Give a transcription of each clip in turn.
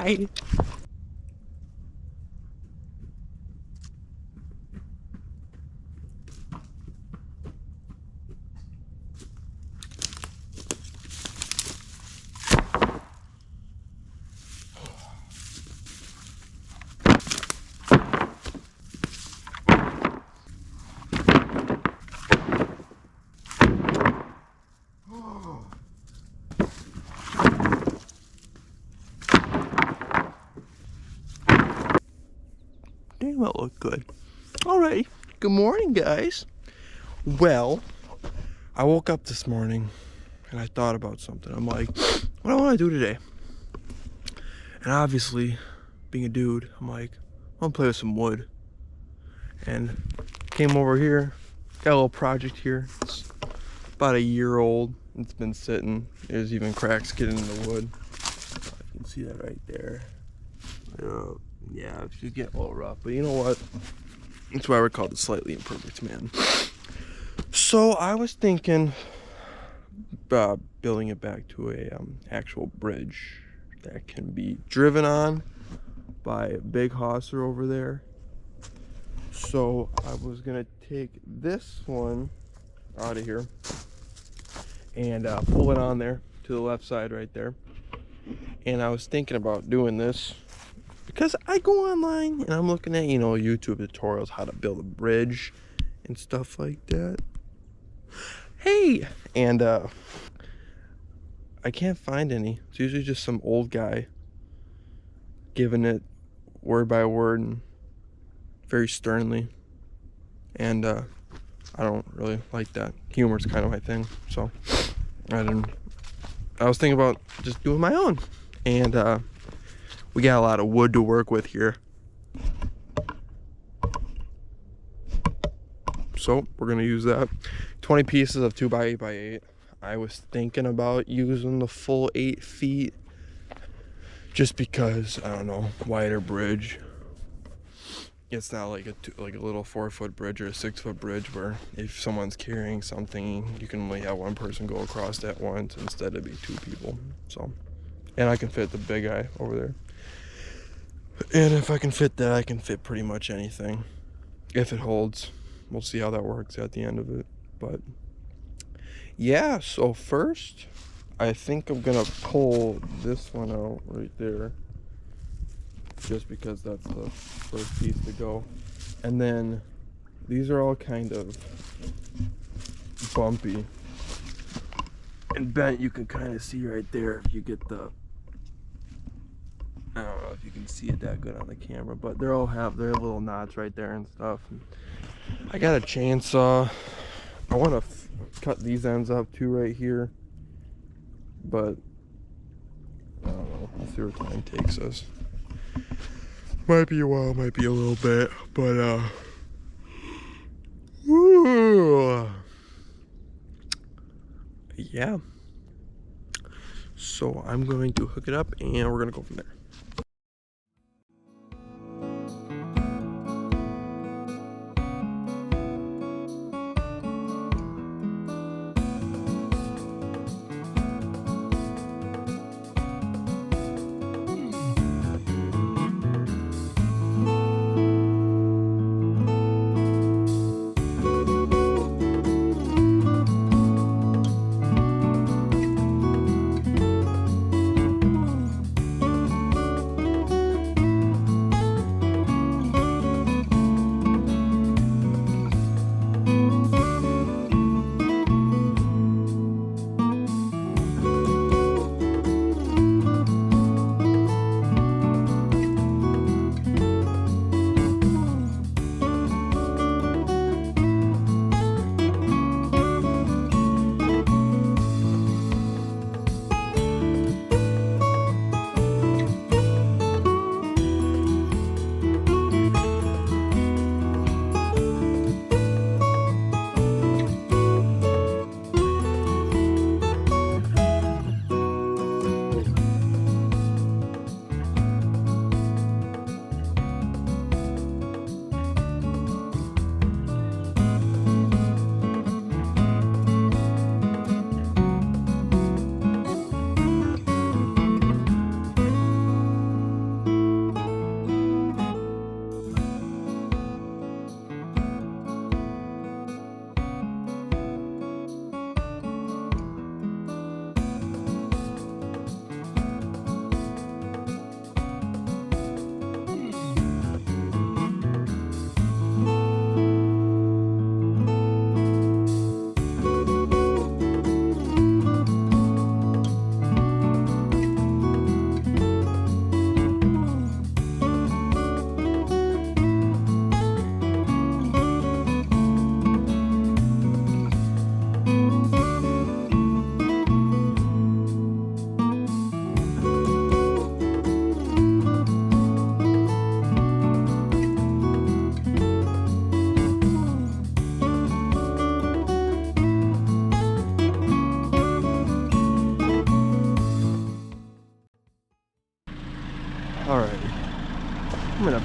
Bye. Damn, that looked good. Alrighty, good morning, guys. Well, I woke up this morning and I thought about something. I'm like, what do I want to do today? And obviously, being a dude, I'm like, I want to play with some wood. And came over here, got a little project here. It's about a year old. It's been sitting. There's even cracks getting in the wood. You can see that right there. Yeah, it's getting a little rough, but you know what? That's why we're called the Slightly Imperfect Man. So I was thinking about building it back to a actual bridge that can be driven on by a big hosser over there. So I was gonna take this one out of here and pull it on there to the left side right there. And I was thinking about doing this because I go online and I'm looking at, YouTube tutorials how to build a bridge and stuff like that. Hey! And I can't find any. It's usually just some old guy giving it word by word and very sternly. And I don't really like that. Humor's kind of my thing. So I was thinking about just doing my own. And we got a lot of wood to work with here. So we're gonna use that. 20 pieces of 2x8x8. I was thinking about using the full 8 feet just because, I don't know, wider bridge. It's not like a little 4-foot bridge or a 6-foot bridge where if someone's carrying something, you can only have one person go across at once instead of be 2 people. So, and I can fit the big guy over there. And if I can fit that, I can fit pretty much anything if it holds. We'll see how that works at the end of it. But yeah, so first I think I'm gonna pull this one out right there just because that's the first piece to go. And then these are all kind of bumpy and bent. You can kind of see right there if you get the, I don't know if you can see it that good on the camera, but they all have their little knots right there and stuff. I got a chainsaw. I want to cut these ends up too right here, but I don't know. Let's see where time takes us. Might be a while, might be a little bit, but yeah. So I'm going to hook it up and we're gonna go from there.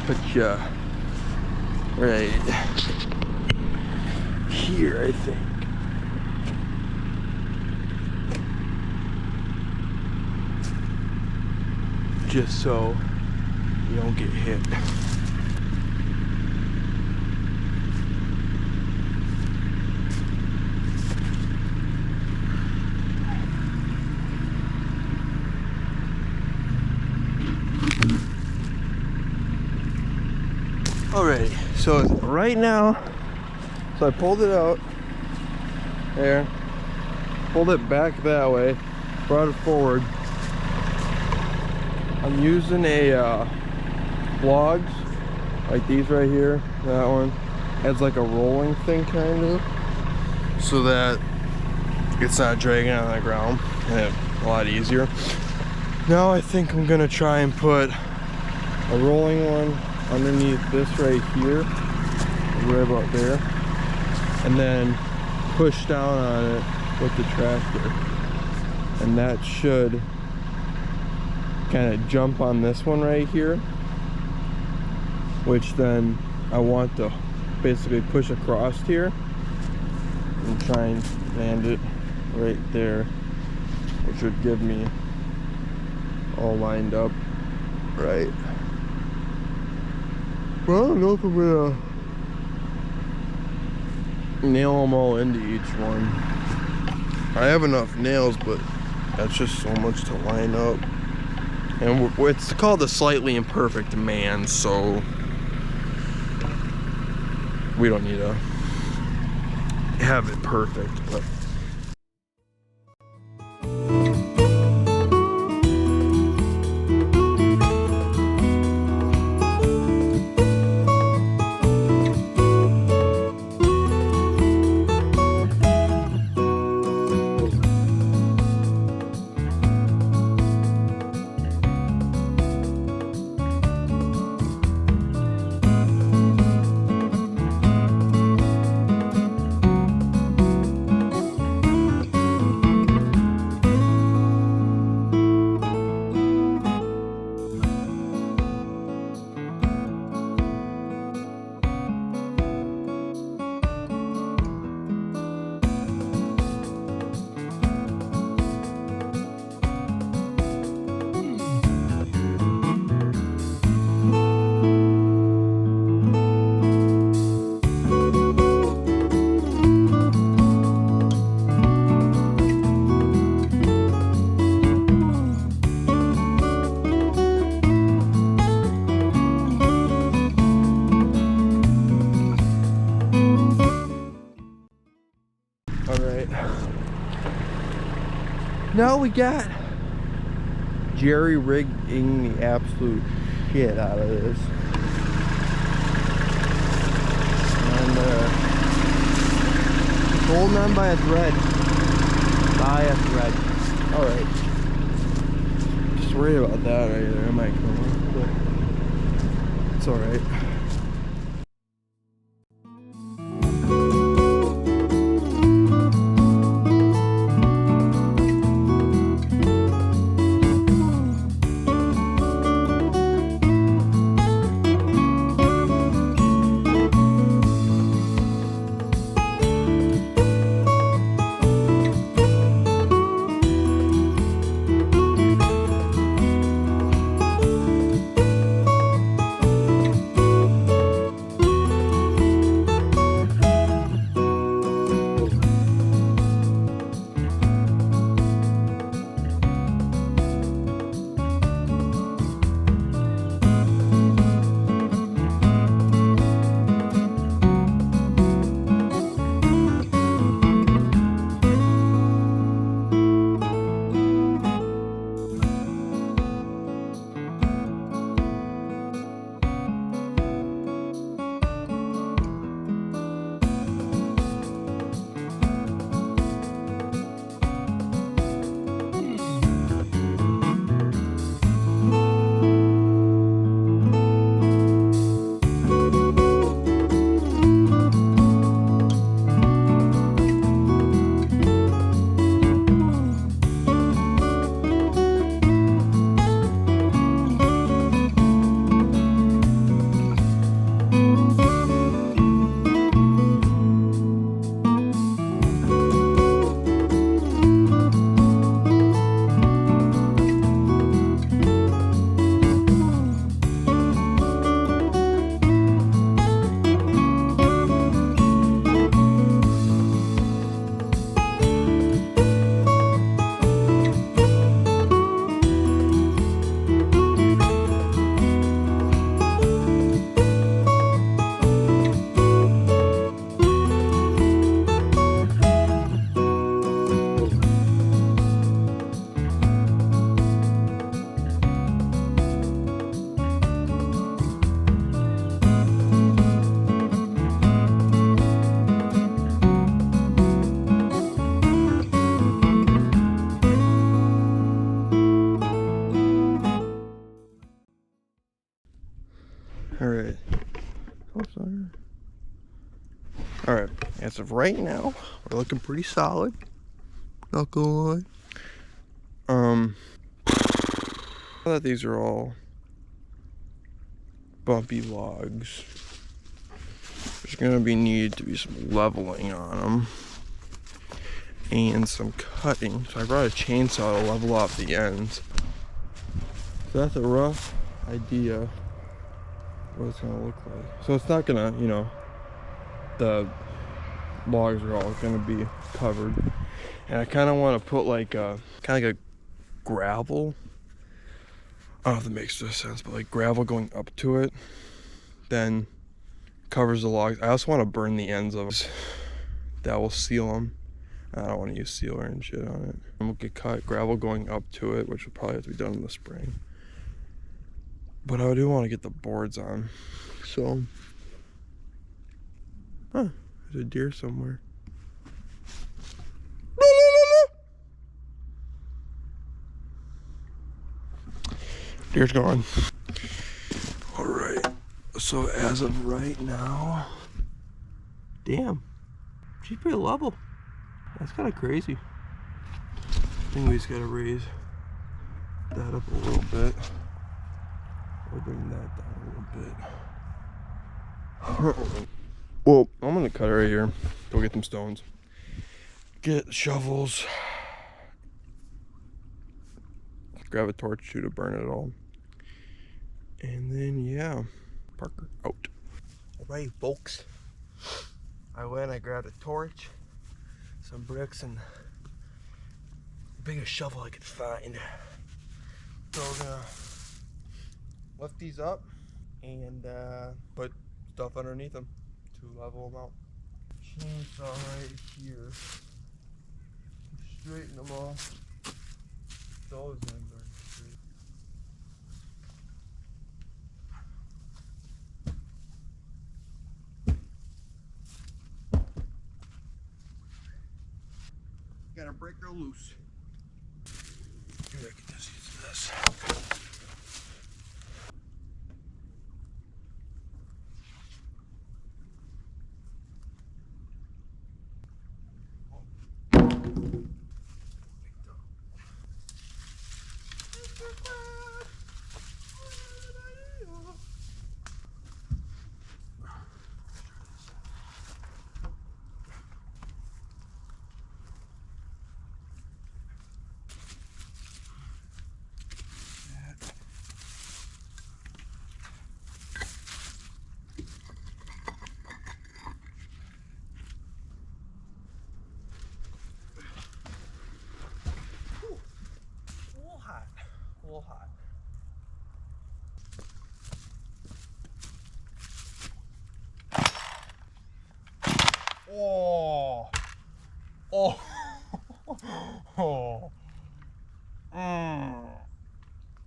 put you right here, I think. Just so you don't get hit. Alright, so right now, so I pulled it out there, pulled it back that way, brought it forward. I'm using a logs like these right here. That one has like a rolling thing kind of, so that it's not dragging on the ground and it's a lot easier. Now I think I'm gonna try and put a rolling one underneath this right here, right about there, and then push down on it with the tractor, and that should kind of jump on this one right here, which then I want to basically push across here and try and land it right there, which would give me all lined up right. Well, I don't know if I'm gonna nail them all into each one. I have enough nails, but that's just so much to line up. And it's called the slightly imperfect man, so we don't need to have it perfect. But now we got jerry rigging the absolute shit out of this. And holding on by a thread. By a thread. Alright. Just worried about that right there. I might come up, but it's alright. right. All right. As of right now, we're looking pretty solid. Not gonna lie. Now that these are all bumpy logs, there's gonna need to be some leveling on them and some cutting. So I brought a chainsaw to level off the ends. So that's a rough idea what it's gonna look like. So it's not gonna, you know, the logs are all gonna be covered. And I kind of want to put like a kind of like a gravel. I don't know if that makes no sense, but like gravel going up to it, then covers the logs. I also want to burn the ends of it. That will seal them. I don't want to use sealer and shit on it. And we'll get cut gravel going up to it, which will probably have to be done in the spring. But I do want to get the boards on. So, there's a deer somewhere. Deer's gone. All right. So as of right now, damn, she's pretty level. That's kind of crazy. I think we just gotta raise that up a little bit, or bring that down a little bit. Well, I'm gonna cut it right here. Go get them stones. Get shovels. Grab a torch too to burn it all. And then, yeah, Parker out. Alright, folks. I grabbed a torch, some bricks, and the biggest shovel I could find. So we're gonna lift these up and put stuff underneath them to level them out. Chainsaw right here. Straighten them off. Those ends are straight. Gotta break her loose. Here, I can just use this. A little hot. Oh. Oh. Oh.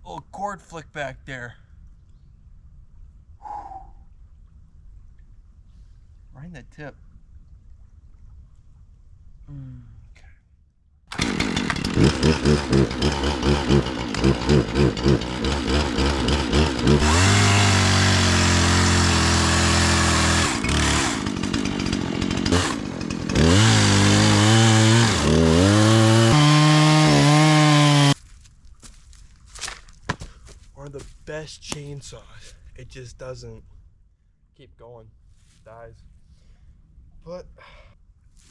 Little cord flick back there. Right in the tip. One of the best chainsaws. It just doesn't keep going. Dies. But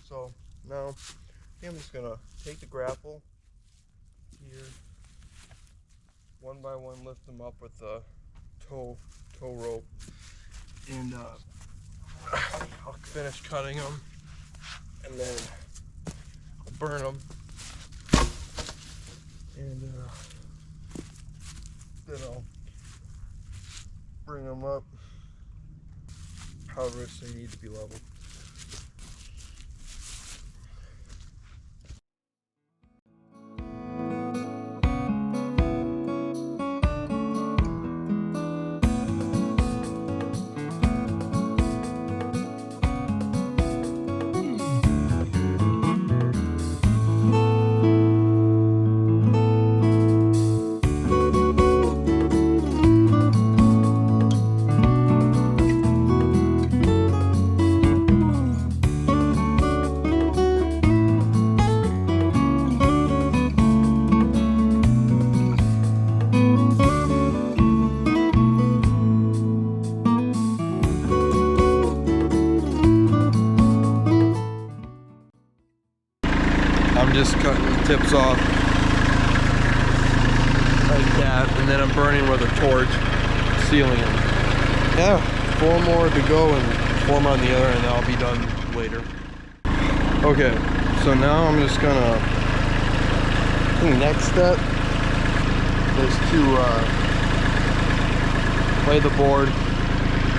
so now I'm just gonna take the grapple here, one by one, lift them up with the tow rope, and I'll finish cutting them, and then I'll burn them, and then I'll bring them up however they need to be leveled. I'm just cutting the tips off like that, and then I'm burning with a torch, sealing them. Yeah, 4 more to go and 4 more on the other, and I'll be done later. Okay, so now I'm just gonna, I think next step is to lay the board,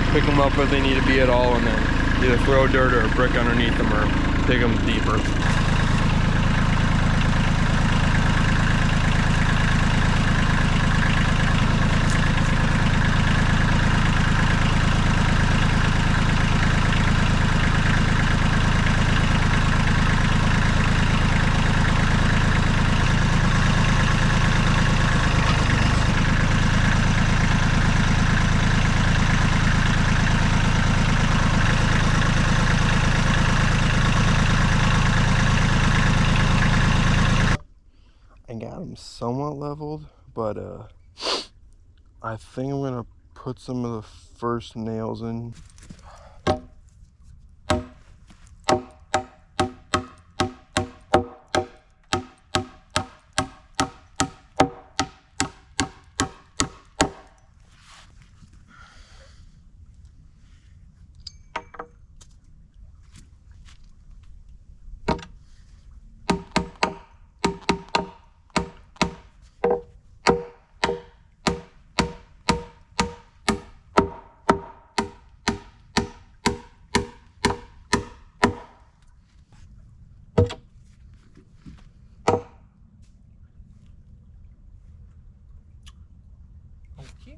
pick them up if they need to be at all, and then either throw dirt or a brick underneath them or dig them deeper. I got them somewhat leveled, but I think I'm gonna put some of the first nails in. Okay.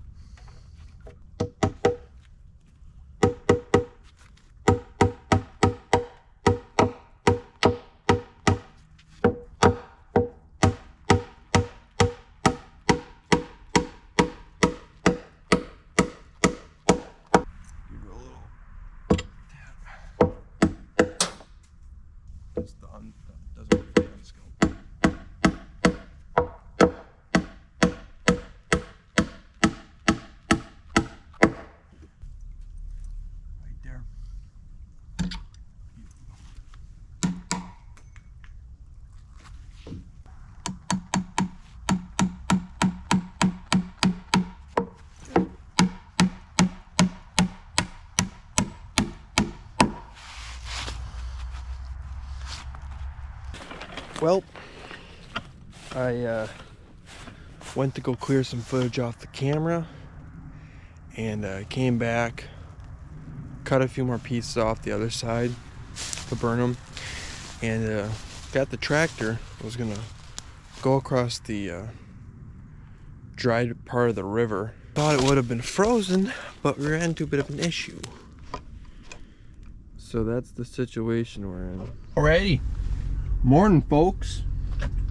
It's done. That doesn't work on the scope. Right there. Well, I went to go clear some footage off the camera, and came back, cut a few more pieces off the other side to burn them, and got the tractor. I was gonna go across the dried part of the river. Thought it would have been frozen, but we ran into a bit of an issue. So that's the situation we're in. Alrighty. Morning, folks.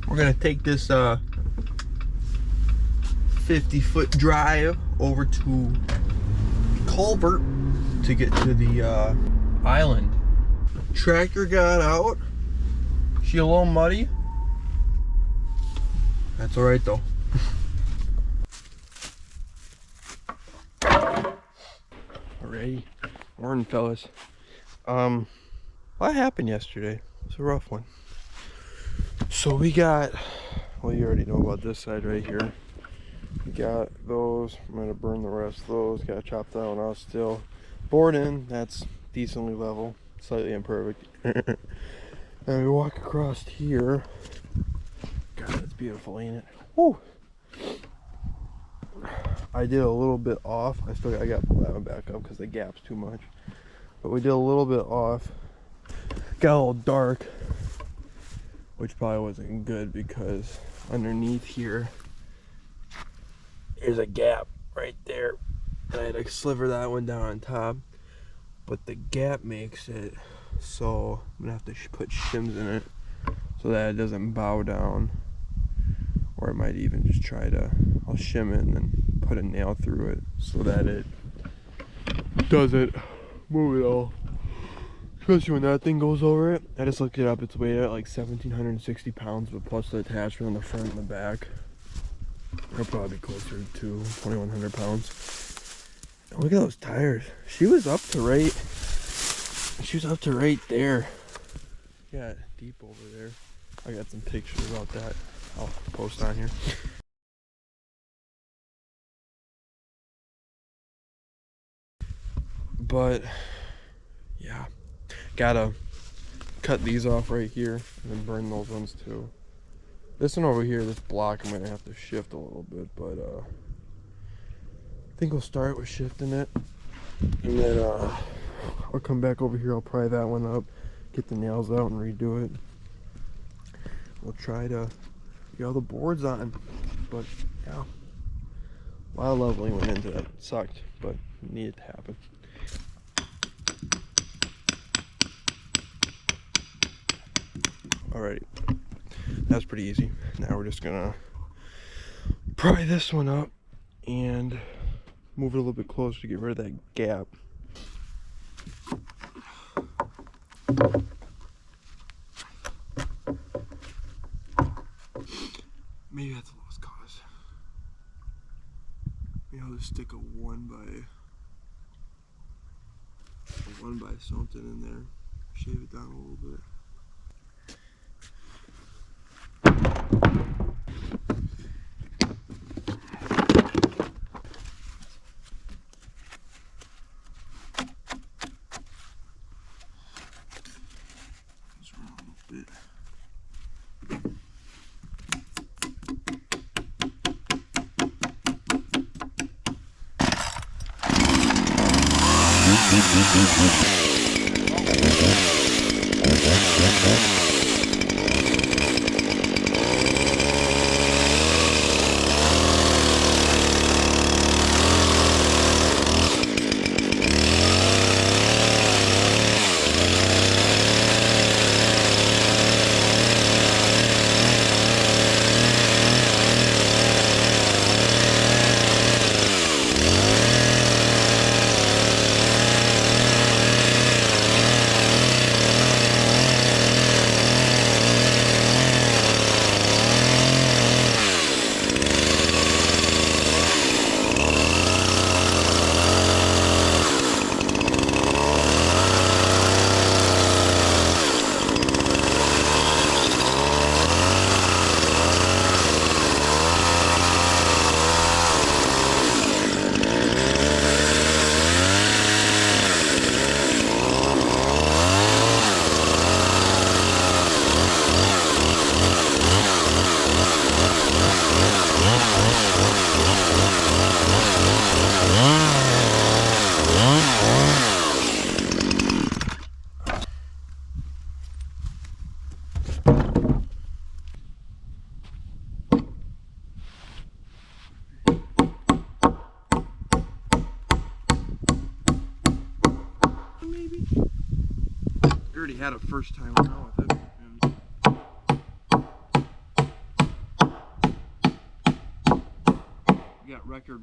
We're gonna take this 50-foot drive over to Culvert to get to the island. Tractor got out. She a little muddy. That's all right though. Alrighty. Morning, fellas. What happened yesterday? It was a rough one. So we got, well, you already know about this side right here. We got those. I'm gonna burn the rest of those. Gotta chop that one off still. Board in, that's decently level, slightly imperfect. And we walk across here. God, that's beautiful, ain't it? Woo! I did a little bit off. I gotta pull that one back up because the gap's too much. But we did a little bit off. Got a little dark, which probably wasn't good because underneath here there's a gap right there, and I had to sliver that one down on top, but the gap makes it so I'm gonna have to put shims in it so that it doesn't bow down, or I might even just I'll shim it and then put a nail through it so that it doesn't move at all. Especially when that thing goes over it. I just looked it up, it's weighed at like 1,760 pounds, but plus the attachment on the front and the back, it'll probably be closer to 2,100 pounds. And look at those tires. She was up to right there. Yeah, deep over there. I got some pictures about that I'll post on here. But yeah, gotta cut these off right here and then burn those ones too. This one over here, this block, I'm gonna have to shift a little bit, but I think we'll start with shifting it, and then I'll come back over here, I'll pry that one up, get the nails out and redo it. We'll try to get all the boards on, but yeah, a lot of leveling went into that. It sucked, but it needed to happen. Alright, that's pretty easy. Now we're just gonna pry this one up and move it a little bit closer to get rid of that gap. Maybe that's the lowest cost. Maybe I'll just stick a one by something in there. Shave it down a little bit. Already had a first time around with it. We got record.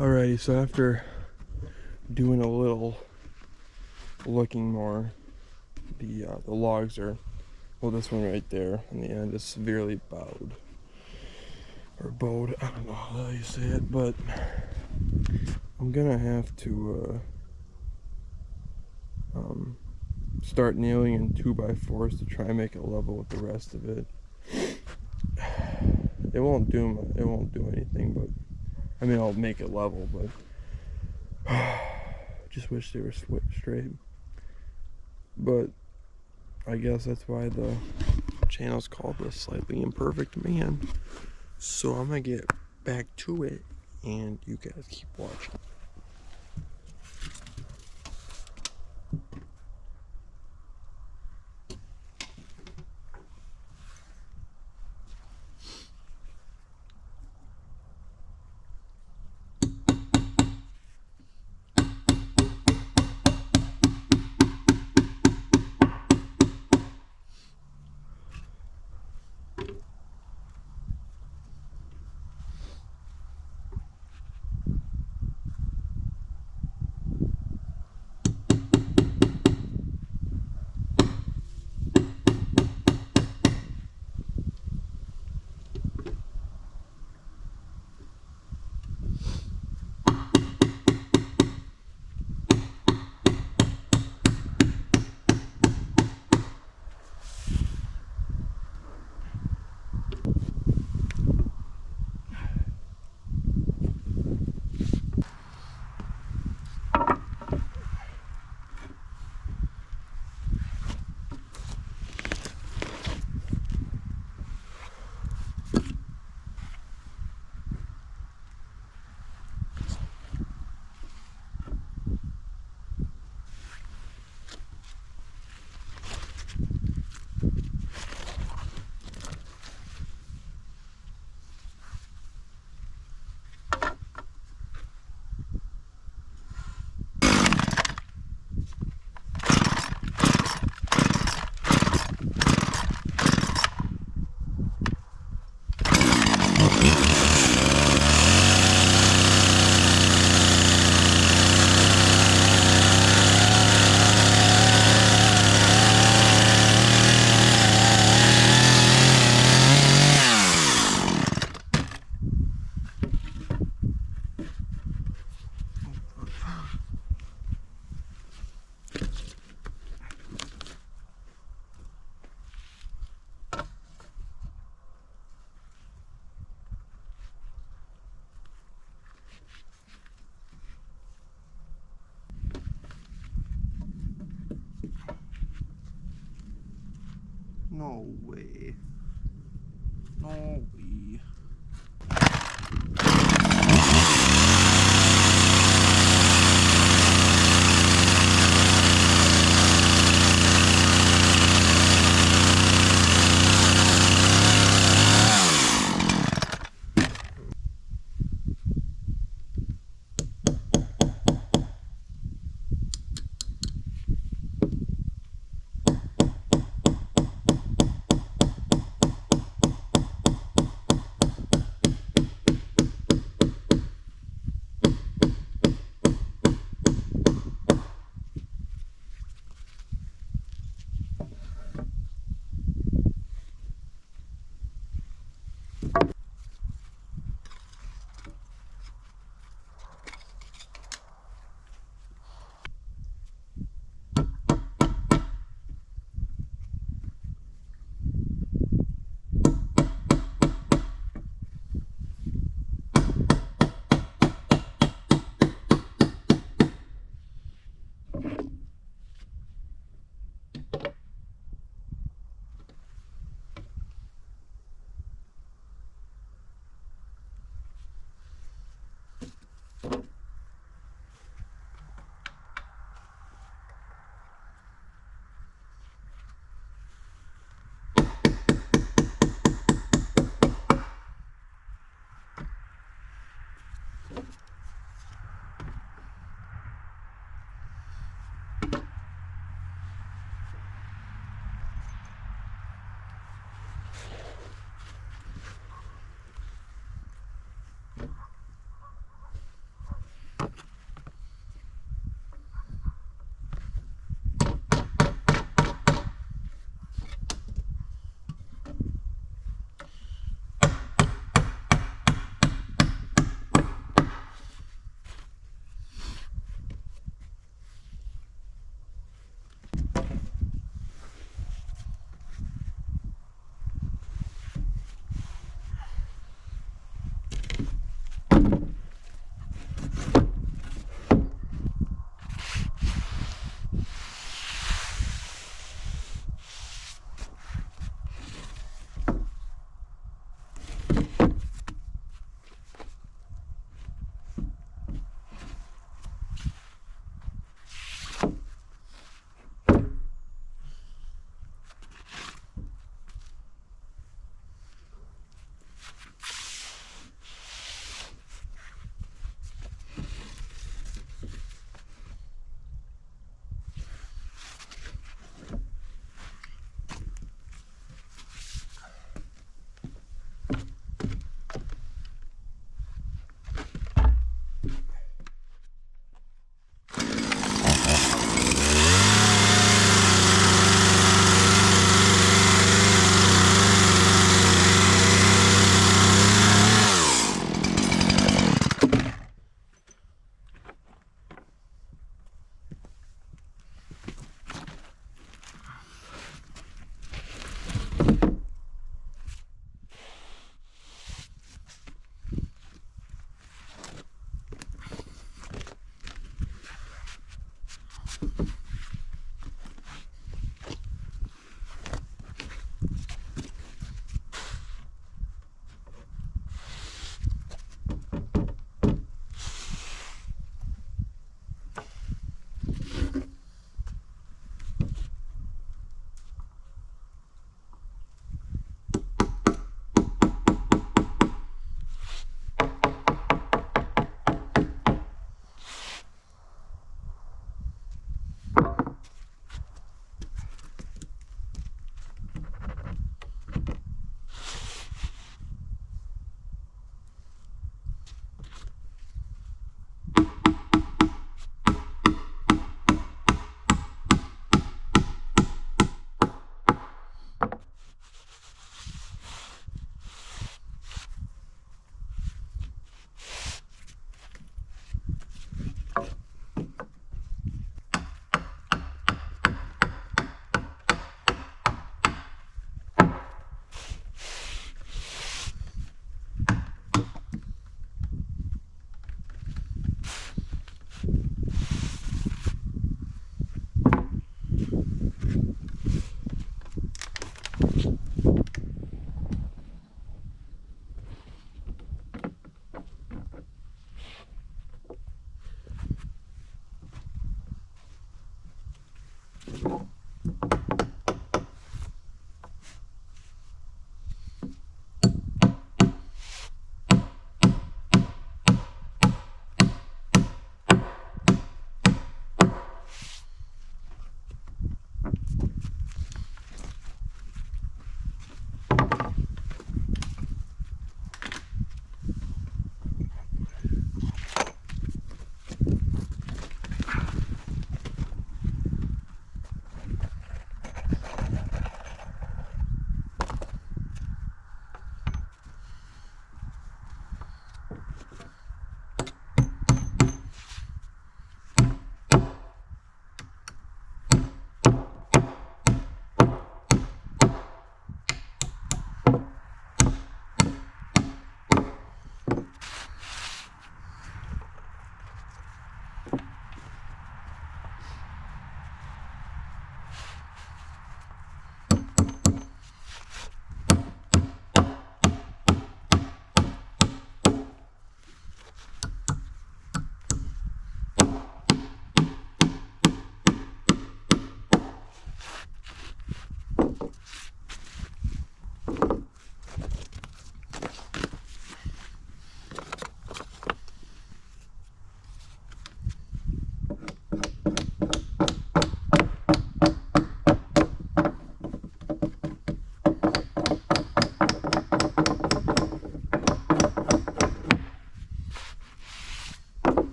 Alrighty, so after doing a little looking more, the logs are, well, this one right there in the end is severely bowed. Or bowed, I don't know how you say it, but I'm gonna have to start nailing in 2x4s to try and make it level with the rest of it. It won't do anything, but I mean, I'll make it level, but just wish they were straight. But I guess that's why the channel's called The Slightly Imperfect Man. So I'm gonna get back to it, and you guys keep watching. No way. No